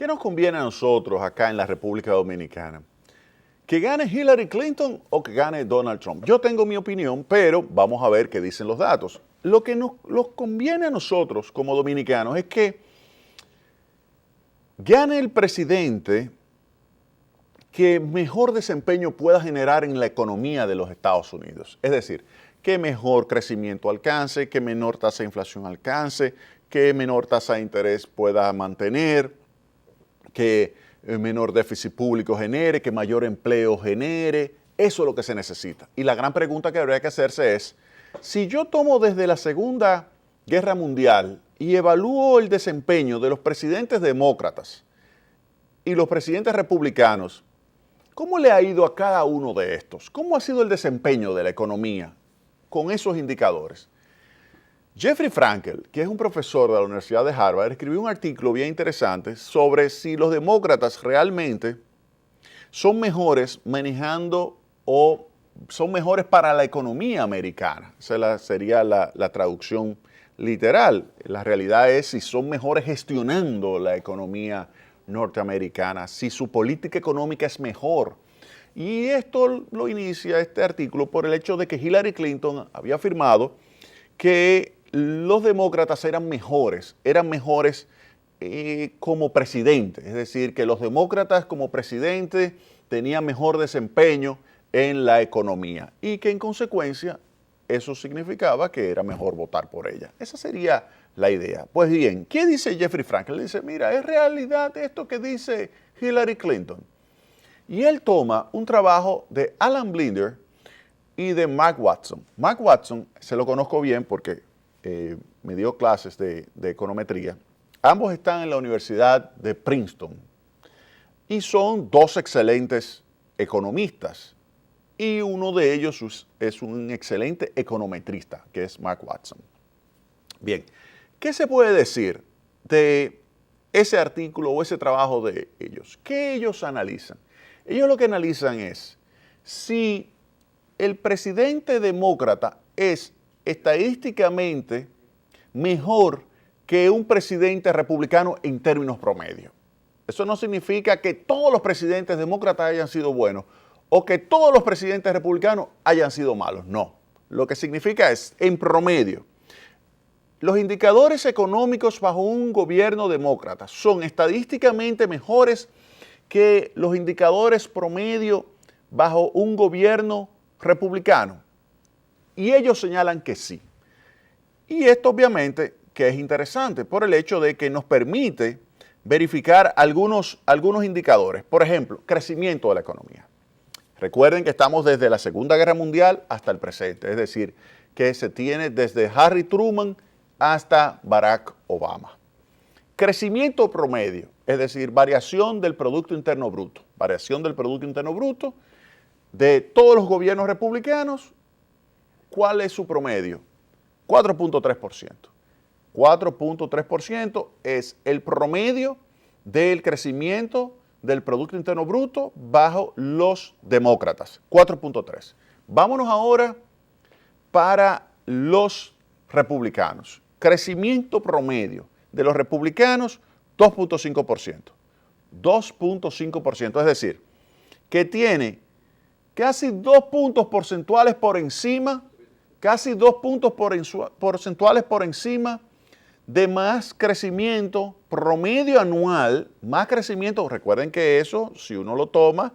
¿Qué nos conviene a nosotros acá en la República Dominicana? ¿Que gane Hillary Clinton o que gane Donald Trump? Yo tengo mi opinión, pero vamos a ver qué dicen los datos. Lo que nos conviene a nosotros como dominicanos es que gane el presidente que mejor desempeño pueda generar en la economía de los Estados Unidos. Es decir, que mejor crecimiento alcance, que menor tasa de inflación alcance, que menor tasa de interés pueda mantener, que menor déficit público genere, que mayor empleo genere. Eso es lo que se necesita. Y la gran pregunta que habría que hacerse es, si yo tomo desde la Segunda Guerra Mundial y evalúo el desempeño de los presidentes demócratas y los presidentes republicanos, ¿cómo le ha ido a cada uno de estos? ¿Cómo ha sido el desempeño de la economía con esos indicadores? Jeffrey Frankel, que es un profesor de la Universidad de Harvard, escribió un artículo bien interesante sobre si los demócratas realmente son mejores manejando o son mejores para la economía americana. Esa sería la traducción literal. La realidad es si son mejores gestionando la economía norteamericana, si su política económica es mejor. Y esto lo inicia este artículo por el hecho de que Hillary Clinton había afirmado que los demócratas eran mejores como presidente, es decir, que los demócratas como presidente tenían mejor desempeño en la economía y que en consecuencia eso significaba que era mejor votar por ella. Esa sería la idea. Pues bien, ¿qué dice Jeffrey Frankel? Dice, mira, es realidad esto que dice Hillary Clinton. Y él toma un trabajo de Alan Blinder y de Mark Watson. Mark Watson se lo conozco bien porque me dio clases de econometría. Ambos están en la Universidad de Princeton y son dos excelentes economistas. Y uno de ellos es un excelente econometrista, que es Mark Watson. Bien, ¿qué se puede decir de ese artículo o ese trabajo de ellos? ¿Qué ellos analizan? Ellos lo que analizan es si el presidente demócrata es estadísticamente mejor que un presidente republicano en términos promedio. Eso no significa que todos los presidentes demócratas hayan sido buenos o que todos los presidentes republicanos hayan sido malos. No. Lo que significa es, en promedio, los indicadores económicos bajo un gobierno demócrata son estadísticamente mejores que los indicadores promedio bajo un gobierno republicano. Y ellos señalan que sí. Y esto obviamente que es interesante por el hecho de que nos permite verificar algunos indicadores. Por ejemplo, crecimiento de la economía. Recuerden que estamos desde la Segunda Guerra Mundial hasta el presente, es decir, que se tiene desde Harry Truman hasta Barack Obama. Crecimiento promedio, es decir, variación del Producto Interno Bruto. Variación del Producto Interno Bruto de todos los gobiernos republicanos. ¿Cuál es su promedio? 4.3%. 4.3% es el promedio del crecimiento del Producto Interno Bruto bajo los demócratas. 4.3. Vámonos ahora para los republicanos. Crecimiento promedio de los republicanos, 2.5%. 2.5%, es decir, que tiene casi 2 puntos porcentuales por encima, casi 2 puntos porcentuales por encima de más crecimiento promedio anual, más crecimiento, recuerden que eso, si uno lo toma,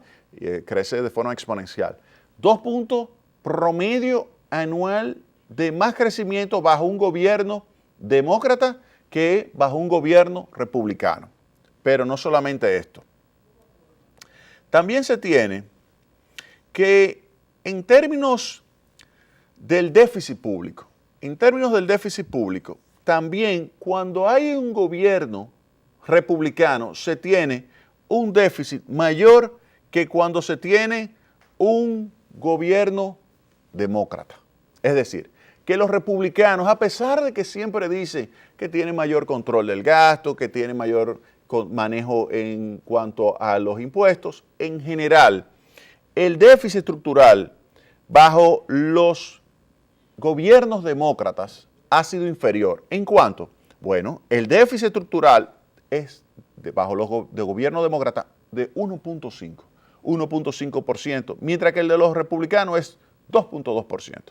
crece de forma exponencial. 2 puntos promedio anual de más crecimiento bajo un gobierno demócrata que bajo un gobierno republicano. Pero no solamente esto. También se tiene que en términos del déficit público, también cuando hay un gobierno republicano se tiene un déficit mayor que cuando se tiene un gobierno demócrata. Es decir, que los republicanos, a pesar de que siempre dicen que tienen mayor control del gasto, que tienen mayor manejo en cuanto a los impuestos, en general, el déficit estructural bajo los gobiernos demócratas ha sido inferior. ¿En cuánto? Bueno, el déficit estructural es bajo los de gobierno demócrata de 1.5%, mientras que el de los republicanos es 2.2%.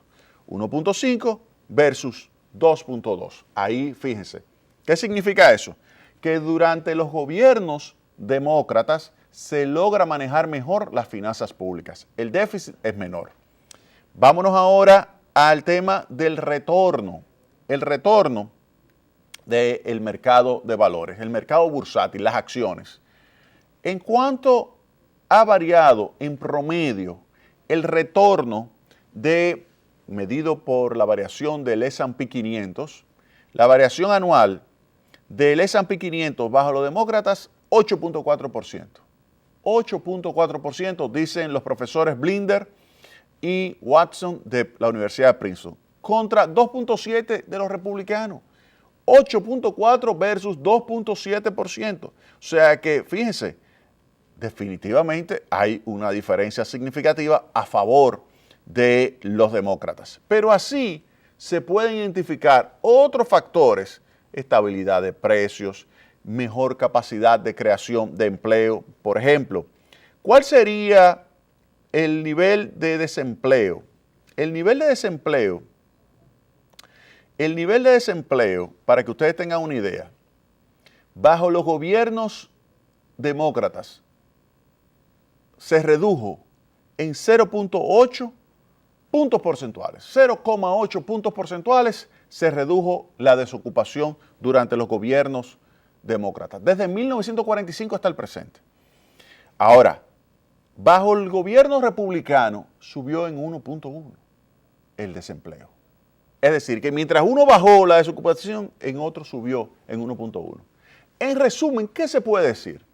1.5 versus 2.2. Ahí fíjense. ¿Qué significa eso? Que durante los gobiernos demócratas se logra manejar mejor las finanzas públicas. El déficit es menor. Vámonos ahora al tema del retorno. El retorno del mercado de valores, el mercado bursátil, las acciones. En cuanto ha variado en promedio el retorno medido por la variación del S&P 500, la variación anual del S&P 500 bajo los demócratas, 8.4%. 8.4% dicen los profesores Blinder y Watson de la Universidad de Princeton, contra 2.7% de los republicanos. 8.4 versus 2.7%. O sea que, fíjense, definitivamente hay una diferencia significativa a favor de los demócratas. Pero así se pueden identificar otros factores: estabilidad de precios, mejor capacidad de creación de empleo. Por ejemplo, ¿cuál sería el nivel de desempleo? El nivel de desempleo, para que ustedes tengan una idea, bajo los gobiernos demócratas se redujo en 0.8 puntos porcentuales. 0,8 puntos porcentuales se redujo la desocupación durante los gobiernos demócratas, desde 1945 hasta el presente. Ahora, bajo el gobierno republicano subió en 1.1 el desempleo. Es decir, que mientras uno bajó la desocupación, en otro subió en 1.1. En resumen, ¿qué se puede decir?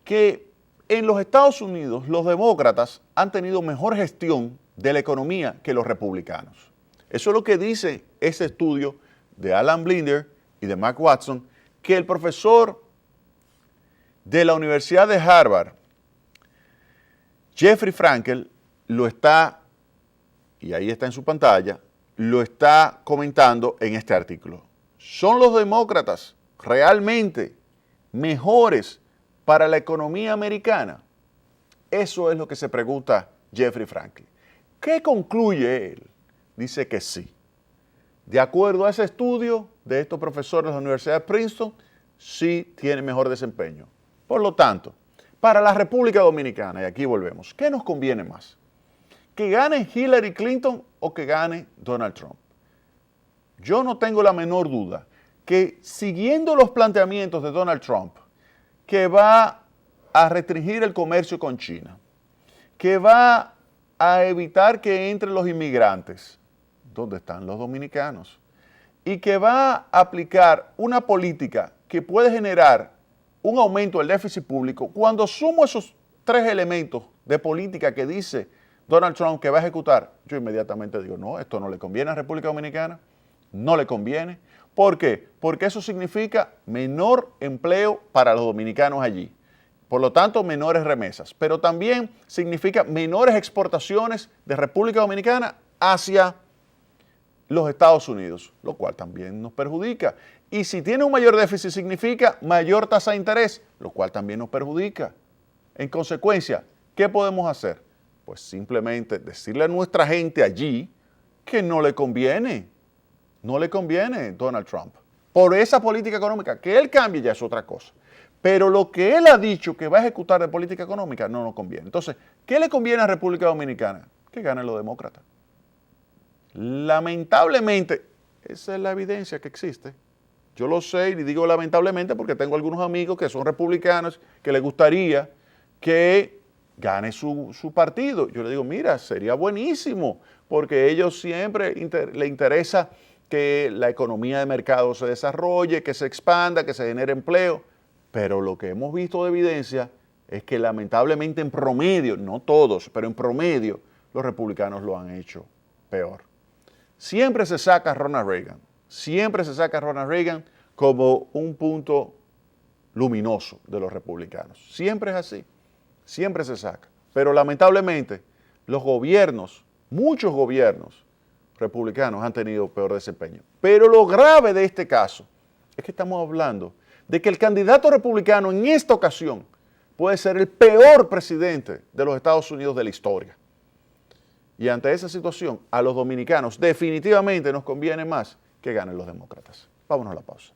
Que en los Estados Unidos los demócratas han tenido mejor gestión de la economía que los republicanos. Eso es lo que dice ese estudio de Alan Blinder y de Mark Watson, que el profesor de la Universidad de Harvard, Jeffrey Frankel, lo está, y ahí está en su pantalla, lo está comentando en este artículo. ¿Son los demócratas realmente mejores para la economía americana? Eso es lo que se pregunta Jeffrey Frankel. ¿Qué concluye él? Dice que sí. De acuerdo a ese estudio de estos profesores de la Universidad de Princeton, sí tiene mejor desempeño. Por lo tanto, para la República Dominicana, y aquí volvemos, ¿qué nos conviene más? ¿Que gane Hillary Clinton o que gane Donald Trump? Yo no tengo la menor duda que, siguiendo los planteamientos de Donald Trump, que va a restringir el comercio con China, que va a evitar que entren los inmigrantes, ¿dónde están los dominicanos? Y que va a aplicar una política que puede generar un aumento del déficit público. Cuando sumo esos tres elementos de política que dice Donald Trump que va a ejecutar, yo inmediatamente digo, no, esto no le conviene a la República Dominicana, no le conviene. ¿Por qué? Porque eso significa menor empleo para los dominicanos allí. Por lo tanto, menores remesas. Pero también significa menores exportaciones de República Dominicana hacia los Estados Unidos, lo cual también nos perjudica. Y si tiene un mayor déficit, significa mayor tasa de interés, lo cual también nos perjudica. En consecuencia, ¿qué podemos hacer? Pues simplemente decirle a nuestra gente allí que no le conviene Donald Trump. Por esa política económica, que él cambie ya es otra cosa. Pero lo que él ha dicho que va a ejecutar de política económica no nos conviene. Entonces, ¿qué le conviene a República Dominicana? Que ganen los demócratas. Lamentablemente, esa es la evidencia que existe. Yo lo sé y digo lamentablemente porque tengo algunos amigos que son republicanos que les gustaría que gane su partido. Yo le digo, mira, sería buenísimo porque a ellos siempre les interesa que la economía de mercado se desarrolle, que se expanda, que se genere empleo. Pero lo que hemos visto de evidencia es que lamentablemente en promedio, no todos, pero en promedio, los republicanos lo han hecho peor. Siempre se saca a Ronald Reagan como un punto luminoso de los republicanos. Siempre es así, siempre se saca. Pero lamentablemente los gobiernos, muchos gobiernos republicanos han tenido peor desempeño. Pero lo grave de este caso es que estamos hablando de que el candidato republicano en esta ocasión puede ser el peor presidente de los Estados Unidos de la historia. Y ante esa situación, a los dominicanos definitivamente nos conviene más que ganen los demócratas. Vámonos a la pausa.